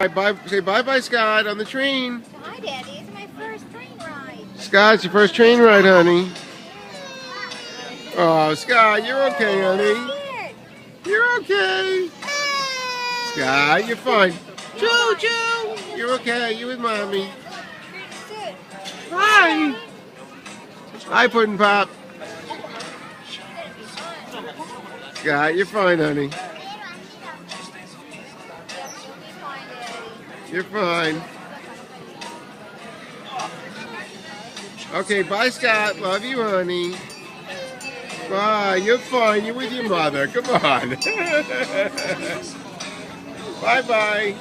Bye. Say bye-bye, Scott, on the train. Hi, Daddy. It's my first train ride. Scott, it's your first train ride, honey. Oh, Scott, you're okay, honey. You're okay. Scott, you're fine. Choo, you're okay. You with mommy. Hi. Hi, Puddin' Pop. Scott, you're fine, honey. You're fine. Okay, bye, Scott. Love you, honey. Bye. You're fine. You're with your mother. Come on. Bye-bye.